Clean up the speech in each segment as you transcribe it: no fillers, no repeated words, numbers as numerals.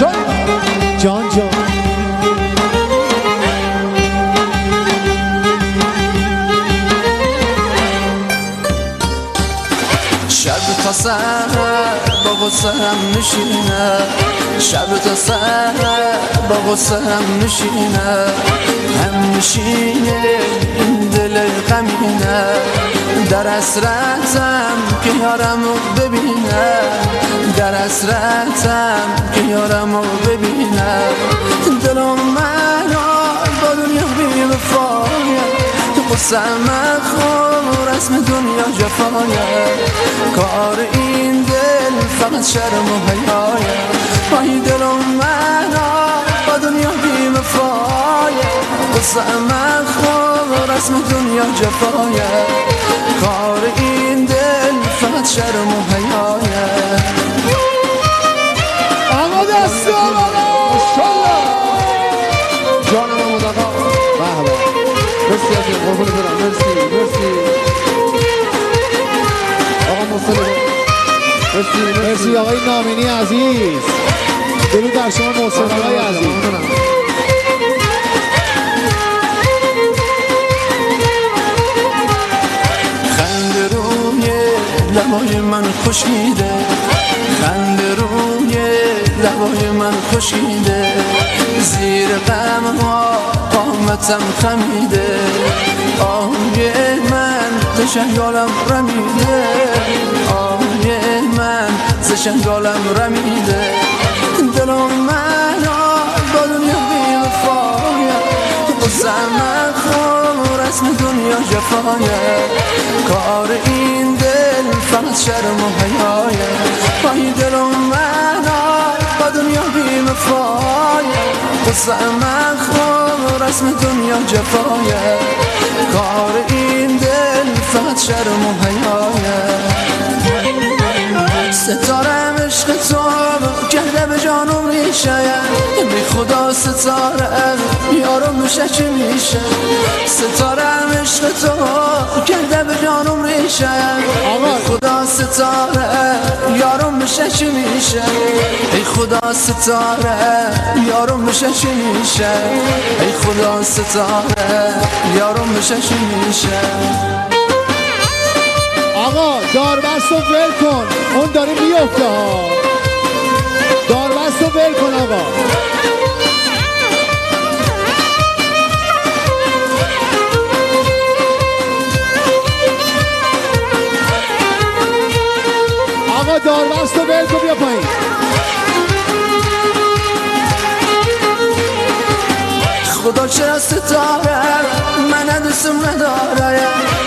جان جان شب تا سحر با غصه هم میشینه، شب تا سحر با غصه هم میشینه، هم میشینه این دل غمینه، در حسرتم که یارمو ببینه، در حسرتم که یارمو ببینه، دلم منو با دنیا بی وفایه، قصه مخور اسم دنیا جفایه، کار این دل فقط شرم و حیایه، وای دلم منو با دنیا بی وفایه، قصه مخور اسم دنیا جفایه، کار این دل فقط شرم و حیایه. آقا دستا ماشاءالله جانم مدقا به به مرسی از این قربون برم، مرسی آقا مصطفی، مرسی آقای نامینی عزیز، درود در شما مصطفی آقای عزیز. خنده روی لبای من خشکیده، خنده روی لبای من خشکیده، زیر غم ها قامتم خمیده، آهوی من ز شنگالم رمیده، آهوی من ز شنگالم رمیده، دلم منو با دنیا بی وفایه، قصه مخور اسم دنیا جفایه، کار این دل فقط شرم و حیایه، وای دلم منو با دنیا بی وفایه، قصه مخور اسم دنیا جفایه، کار این دل فقط شرم و حیایه. ستارم عشق تو کرده به جانم ریشه، بی خدا ستاره یارم میشه چی میشه، ستارم عشق تو کرده به جانم ریشه، بی خدا ستاره یارم میشه چی میشه، ای خدا ستاره یارم میشه چی میشه، ای خدا ستاره یارم میشه چی میشه. آقا داربست رو ول کن، اون داره میفته ها، داربست رو ول کن آقا. آقا داربست رو ول کن، بیا پایین. خدا چرا ستاره من دوستم نداره،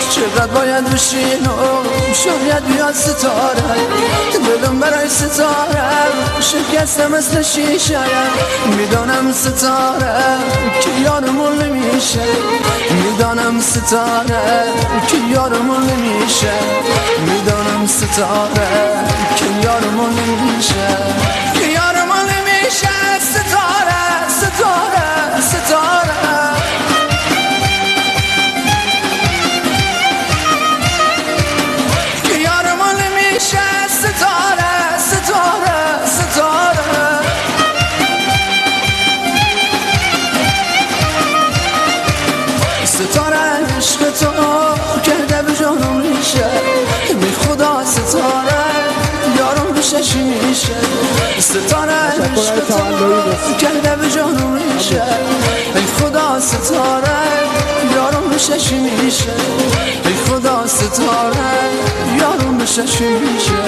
چقدر باید بشین و شاید بیاد ستاره، دلم برای ستاره شکسته مثل شیشه، میدانم ستاره که یارمون نمیشه، میدانم ستاره که یارمون نمیشه، میدانم ستاره که یارمون نمیشه، که یارمون نمیشه، ستاره ستاره ستاره، که یارمون نمیشه، ستاره ستاره ستاره، ستاره عشق تو کرده به جانم ریشه، بی خدا ستاره یارم میشه چی میشه، ستاره عشق تو کرده به جانم ریشه، ای خدا ستاره یارم میشه چی میشه، ای خدا ستاره یارم میشه چی میشه،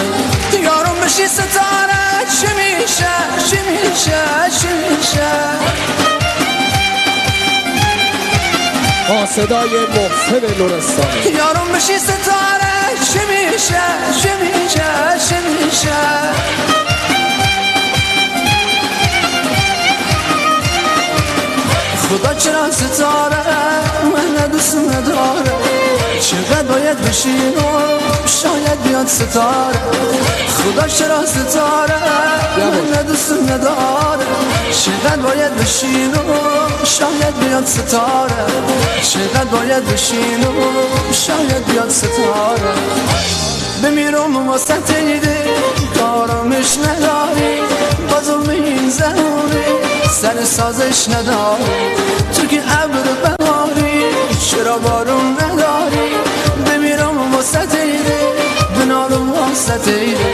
یارم میشی ستاره چی میشه چی میشه چی میشه. با صدای محسن لرستانی یارم میشی ستاره چی میشه چی میشه چی میشه. خدا چرا ستاره من دوست نداره، چقدر باید بشین و شاید بیاد ستاره، خدا چرا ستاره من دوست نداره، چقدر باید بشین و شاید بیاد ستاره، چقدر باید بشین و شاید بیاد ستاره، بمیرم و واسه تیده کارامش نداری، بازم این زن سر سازش نداری تو که ابر بهاری چرا بارون نداری بمیرم واسط ایده بنالم واسط ایده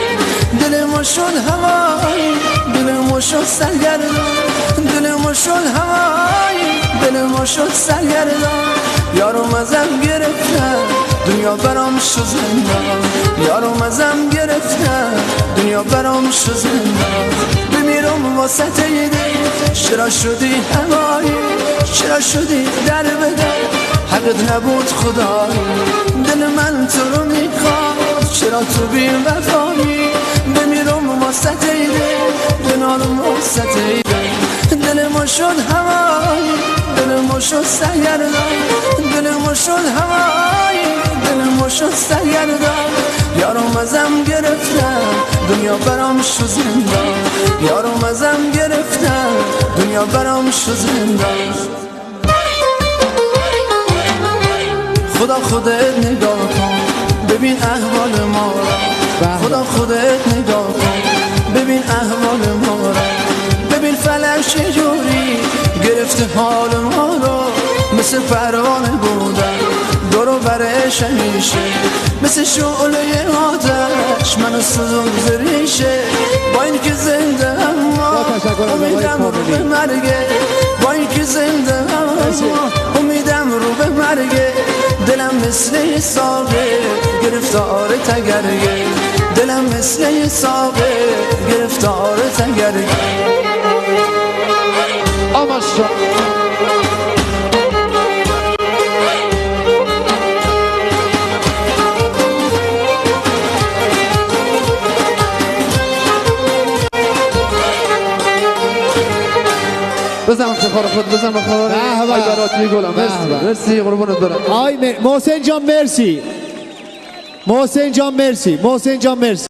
دل ما شد هوایی دل ما شد سرگردان دل ما شد هوایی دل ما شد سرگردان یارو مزم گرفتن دنیا برام شد زندان یارو مزم گرفتن دنیا برام شد زندان بمیرم واسط ایده چرا شدی هوایی چرا شدی در بدر حقت نبود خدایی دل من تو رو میخواد چرا تو بی وفایی بمیرم واسط ایده بنالم واسط ایده دل ما شد هوایی دل ما شد سرگردان دل ما شد هوایی دل ما شد سرگردان یارو مزم گرفتن دنیا برام شد زندان یارو مزم گرفتن دنیا برام شد زندان خدا خودت نگاه کن ببین احوال ما را خدا خودت نگاه کن ببین احوال ما را ببین فلک چجوری گرفته حال ما رو مثل پروانه بودن دورو برش همیشه مثل شعله آتش منو سوزون زریشه با این که زنده اما امیدم رو به مرگه با این که زنده اما امیدم رو به مرگه دلم مثل ساقه گرفتار تگرگه دلم مثل ساقه گرفتار تگرگه آماشا بزن افتخار خود بزن بخواه ای براتی گلم مرسی قربونت برم محسن جان مرسی محسن جان مرسی محسن جان مرسی